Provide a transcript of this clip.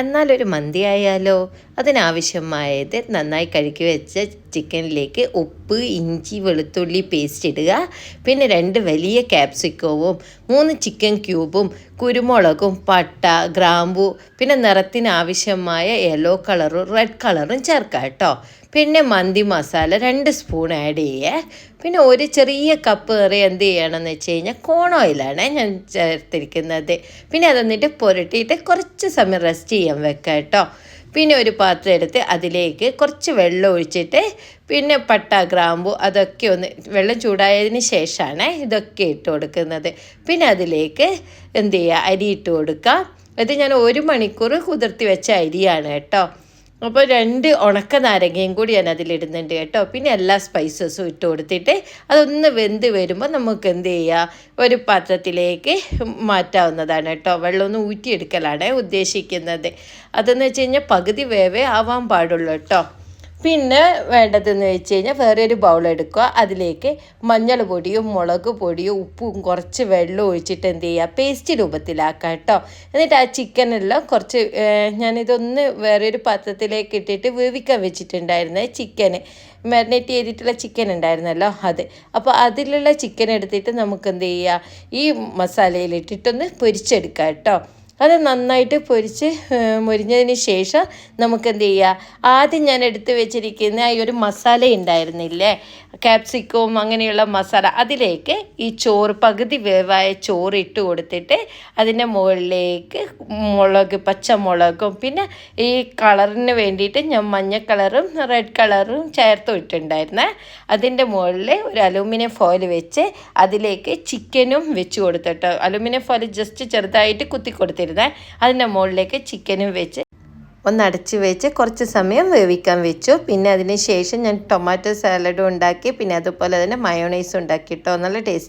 എന്നാലൊരു മന്തി ആയാലോ? അതിനാവശ്യമായത് നന്നായി കഴുകി വെച്ച ചിക്കനിലേക്ക് ഉപ്പ്, ഇഞ്ചി, വെളുത്തുള്ളി പേസ്റ്റ് ഇടുക. പിന്നെ 2 വലിയ ക്യാപ്സിക്കവും 3 ചിക്കൻ ക്യൂബും കുരുമുളകും പട്ട, ഗ്രാമ്പു, പിന്നെ നിറത്തിന് ആവശ്യമായ യെല്ലോ കളറും റെഡ് കളറും ചേർക്കാം കേട്ടോ. പിന്നെ മന്തി മസാല 2 സ്പൂൺ ആഡ് ചെയ്യേ. പിന്നെ ഒരു ചെറിയ കപ്പ് നിറയെ എന്ത് ചെയ്യണമെന്ന് വെച്ച് കഴിഞ്ഞാൽ കോൺ ഓയിലാണ് ഞാൻ ചേർത്തിരിക്കുന്നത്. പിന്നെ അതൊന്നിട്ട് പുരട്ടിയിട്ട് കുറച്ച് സമയം റെസ്റ്റ് ചെയ്യാൻ വെക്കാം കേട്ടോ. പിന്നെ ഒരു പാത്രം എടുത്ത് അതിലേക്ക് കുറച്ച് വെള്ളം ഒഴിച്ചിട്ട് പിന്നെ പട്ട, ഗ്രാമ്പു അതൊക്കെ ഒന്ന് വെള്ളം ചൂടായതിന് ശേഷമാണ് ഇതൊക്കെ ഇട്ട് കൊടുക്കുന്നത്. പിന്നെ അതിലേക്ക് എന്ത് ചെയ്യുക, അരി ഇട്ട് കൊടുക്കുക. ഇത് ഞാൻ 1 മണിക്കൂർ കുതിർത്തി വെച്ച അരിയാണ് കേട്ടോ. അപ്പോൾ 2 ഉണക്ക നാരങ്ങയും കൂടി ഞാൻ അതിലിടുന്നുണ്ട് കേട്ടോ. പിന്നെ എല്ലാ സ്പൈസസും ഇട്ട് കൊടുത്തിട്ട് അതൊന്ന് വെന്ത് വരുമ്പോൾ നമുക്ക് എന്ത് ചെയ്യുക, ഒരു പാത്രത്തിലേക്ക് മാറ്റാവുന്നതാണ് കേട്ടോ. വെള്ളമൊന്ന് ഊറ്റിയെടുക്കലാണ് ഉദ്ദേശിക്കുന്നത്. അതെന്ന് വെച്ച് കഴിഞ്ഞാൽ പകുതി വേവേ ആവാൻ പാടുള്ളൂ കേട്ടോ. പിന്നെ വേണ്ടതെന്ന് വെച്ച് കഴിഞ്ഞാൽ വേറൊരു ബൗൾ എടുക്കുക. അതിലേക്ക് മഞ്ഞൾ പൊടിയും മുളക് പൊടിയും ഉപ്പും കുറച്ച് വെള്ളം ഒഴിച്ചിട്ട് എന്ത് ചെയ്യുക, പേസ്റ്റ് രൂപത്തിലാക്കുക കേട്ടോ. എന്നിട്ട് ആ ചിക്കനെല്ലാം കുറച്ച് ഞാനിതൊന്ന് വേറൊരു പാത്രത്തിലേക്ക് ഇട്ടിട്ട് വേവിക്കാൻ വെച്ചിട്ടുണ്ടായിരുന്നു. ചിക്കന് മാരിനേറ്റ് ചെയ്തിട്ടുള്ള ചിക്കൻ ഉണ്ടായിരുന്നല്ലോ അത്. അപ്പോൾ അതിലുള്ള ചിക്കൻ എടുത്തിട്ട് നമുക്ക് എന്ത് ചെയ്യുക, ഈ മസാലയിലിട്ടിട്ടൊന്ന് പൊരിച്ചെടുക്കുക കേട്ടോ. അത് നന്നായിട്ട് പൊരിച്ച് മൊരിഞ്ഞതിന് ശേഷം നമുക്ക് എന്ത് ചെയ്യുക, ആദ്യം ഞാൻ എടുത്ത് വെച്ചിരിക്കുന്ന ഈ ഒരു മസാല ഉണ്ടായിരുന്നില്ലേ, ക്യാപ്സിക്കവും അങ്ങനെയുള്ള മസാല, അതിലേക്ക് ഈ ചോറ് പകുതി വേവായ ചോറ് ഇട്ട് കൊടുത്തിട്ട് അതിൻ്റെ മുകളിലേക്ക് പച്ചമുളകും പിന്നെ ഈ കളറിന് വേണ്ടിയിട്ട് ഞാൻ മഞ്ഞ കളറും റെഡ് കളറും ചേർത്ത് ഇട്ടിട്ടുണ്ടായിരുന്നേ. അതിൻ്റെ മുകളിൽ ഒരു അലൂമിനിയം ഫോയിൽ വെച്ച് അതിലേക്ക് ചിക്കനും വെച്ച് കൊടുത്തിട്ടോ. അലൂമിനിയം ഫോയിൽ ജസ്റ്റ് ചെറുതായിട്ട് കുത്തി കൊടുത്തിരുന്നേ. അതിൻ്റെ മുകളിലേക്ക് ചിക്കനും വെച്ച് ഒന്ന് അടച്ച് വെച്ച് കുറച്ച് സമയം വേവിക്കാൻ വെച്ചു. പിന്നെ അതിന് ശേഷം ഞാൻ ടൊമാറ്റോ സാലഡും ഉണ്ടാക്കി. പിന്നെ അതുപോലെ തന്നെ മയോണൈസും ഉണ്ടാക്കി കേട്ടോ. നല്ല ടേസ്റ്റ്.